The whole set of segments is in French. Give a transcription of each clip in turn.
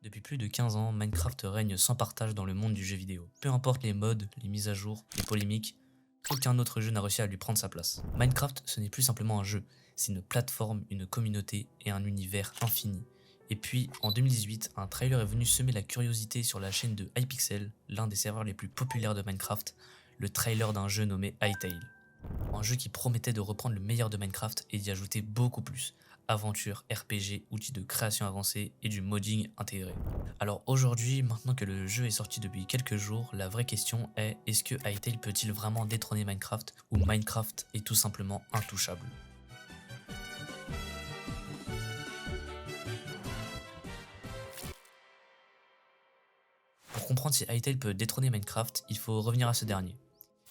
Depuis plus de 15 ans, Minecraft règne sans partage dans le monde du jeu vidéo. Peu importe les mods, les mises à jour, les polémiques, aucun autre jeu n'a réussi à lui prendre sa place. Minecraft, ce n'est plus simplement un jeu, c'est une plateforme, une communauté et un univers infini. Et puis, en 2018, un trailer est venu semer la curiosité sur la chaîne de Hypixel, l'un des serveurs les plus populaires de Minecraft, le trailer d'un jeu nommé Hytale. Un jeu qui promettait de reprendre le meilleur de Minecraft et d'y ajouter beaucoup plus. Aventure, RPG, outils de création avancés et du modding intégré. Alors aujourd'hui, maintenant que le jeu est sorti depuis quelques jours, la vraie question est: est-ce que Hytale peut-il vraiment détrôner Minecraft ou Minecraft est tout simplement intouchable? Pour comprendre si Hytale peut détrôner Minecraft, il faut revenir à ce dernier.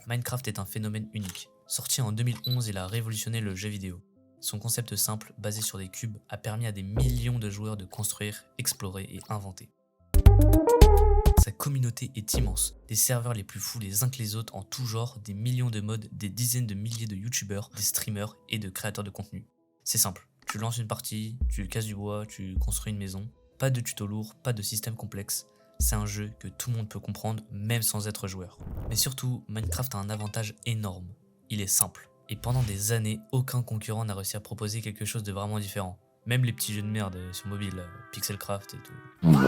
Minecraft est un phénomène unique. Sorti en 2011, il a révolutionné le jeu vidéo. Son concept simple, basé sur des cubes, a permis à des millions de joueurs de construire, explorer et inventer. Sa communauté est immense, des serveurs les plus fous les uns que les autres en tout genre, des millions de mods, des dizaines de milliers de youtubeurs, des streamers et de créateurs de contenu. C'est simple, tu lances une partie, tu casses du bois, tu construis une maison, pas de tuto lourd, pas de système complexe. C'est un jeu que tout le monde peut comprendre même sans être joueur. Mais surtout, Minecraft a un avantage énorme, il est simple. Et pendant des années, aucun concurrent n'a réussi à proposer quelque chose de vraiment différent. Même les petits jeux de merde sur mobile, Pixelcraft et tout.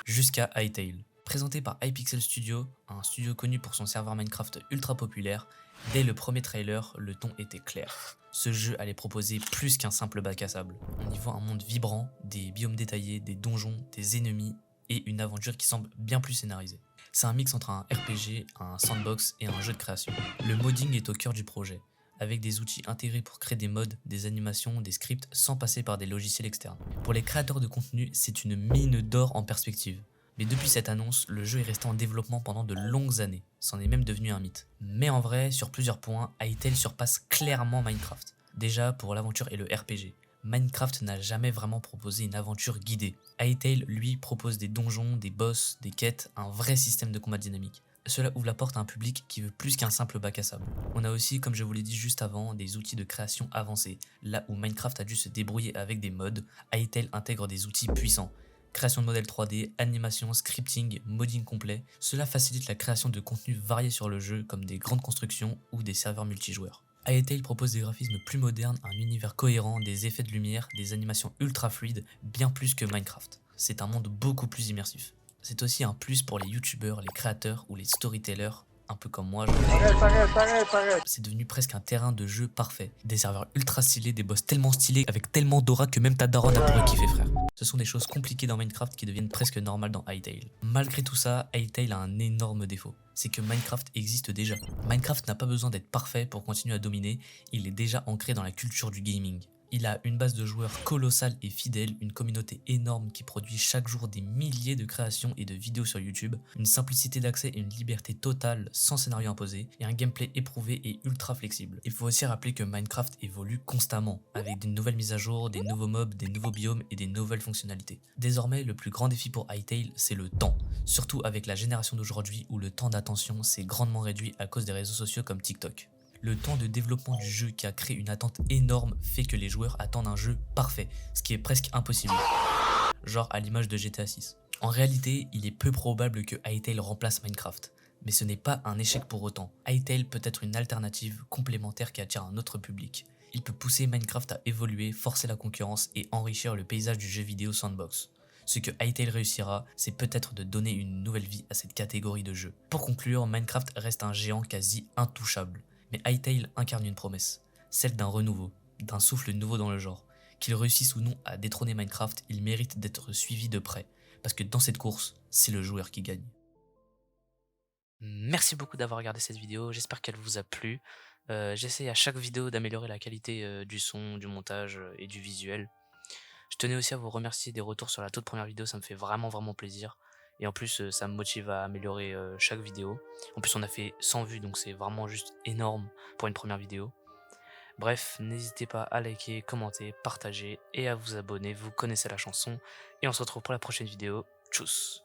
Jusqu'à Hytale. Présenté par Hypixel Studio, un studio connu pour son serveur Minecraft ultra populaire, dès le premier trailer, le ton était clair. Ce jeu allait proposer plus qu'un simple bac à sable. On y voit un monde vibrant, des biomes détaillés, des donjons, des ennemis et une aventure qui semble bien plus scénarisée. C'est un mix entre un RPG, un sandbox et un jeu de création. Le modding est au cœur du projet, avec des outils intégrés pour créer des mods, des animations, des scripts sans passer par des logiciels externes. Pour les créateurs de contenu, c'est une mine d'or en perspective. Mais depuis cette annonce, le jeu est resté en développement pendant de longues années, c'en est même devenu un mythe. Mais en vrai, sur plusieurs points, Hytale surpasse clairement Minecraft. Déjà pour l'aventure et le RPG. Minecraft n'a jamais vraiment proposé une aventure guidée. Hytale, lui, propose des donjons, des boss, des quêtes, un vrai système de combat dynamique. Cela ouvre la porte à un public qui veut plus qu'un simple bac à sable. On a aussi, comme je vous l'ai dit juste avant, des outils de création avancés. Là où Minecraft a dû se débrouiller avec des mods, Hytale intègre des outils puissants. Création de modèles 3D, animation, scripting, modding complet, cela facilite la création de contenus variés sur le jeu comme des grandes constructions ou des serveurs multijoueurs. Hytale propose des graphismes plus modernes, un univers cohérent, des effets de lumière, des animations ultra fluides, bien plus que Minecraft. C'est un monde beaucoup plus immersif. C'est aussi un plus pour les youtubeurs, les créateurs ou les storytellers, un peu comme moi. C'est devenu presque un terrain de jeu parfait. Des serveurs ultra stylés, des boss tellement stylés, avec tellement d'aura que même ta daronne a pourrait kiffer, frère. Ce sont des choses compliquées dans Minecraft qui deviennent presque normales dans Hytale. Malgré tout ça, Hytale a un énorme défaut. C'est que Minecraft existe déjà. Minecraft n'a pas besoin d'être parfait pour continuer à dominer, il est déjà ancré dans la culture du gaming. Il a une base de joueurs colossale et fidèle, une communauté énorme qui produit chaque jour des milliers de créations et de vidéos sur YouTube, une simplicité d'accès et une liberté totale sans scénario imposé, et un gameplay éprouvé et ultra flexible. Il faut aussi rappeler que Minecraft évolue constamment, avec des nouvelles mises à jour, des nouveaux mobs, des nouveaux biomes et des nouvelles fonctionnalités. Désormais, le plus grand défi pour Hytale, c'est le temps, surtout avec la génération d'aujourd'hui où le temps d'attention s'est grandement réduit à cause des réseaux sociaux comme TikTok. Le temps de développement du jeu qui a créé une attente énorme fait que les joueurs attendent un jeu parfait, ce qui est presque impossible, genre à l'image de GTA 6. En réalité, il est peu probable que Hytale remplace Minecraft, mais ce n'est pas un échec pour autant. Hytale peut être une alternative complémentaire qui attire un autre public. Il peut pousser Minecraft à évoluer, forcer la concurrence et enrichir le paysage du jeu vidéo sandbox. Ce que Hytale réussira, c'est peut-être de donner une nouvelle vie à cette catégorie de jeux. Pour conclure, Minecraft reste un géant quasi intouchable. Mais Hytale incarne une promesse, celle d'un renouveau, d'un souffle nouveau dans le genre. Qu'il réussisse ou non à détrôner Minecraft, il mérite d'être suivi de près, parce que dans cette course, c'est le joueur qui gagne. Merci beaucoup d'avoir regardé cette vidéo, j'espère qu'elle vous a plu. J'essaie à chaque vidéo d'améliorer la qualité du son, du montage et du visuel. Je tenais aussi à vous remercier des retours sur la toute première vidéo, ça me fait vraiment plaisir. Et en plus, ça me motive à améliorer chaque vidéo. En plus, on a fait 100 vues, donc c'est vraiment juste énorme pour une première vidéo. Bref, n'hésitez pas à liker, commenter, partager et à vous abonner, vous connaissez la chanson. Et on se retrouve pour la prochaine vidéo. Tchuss!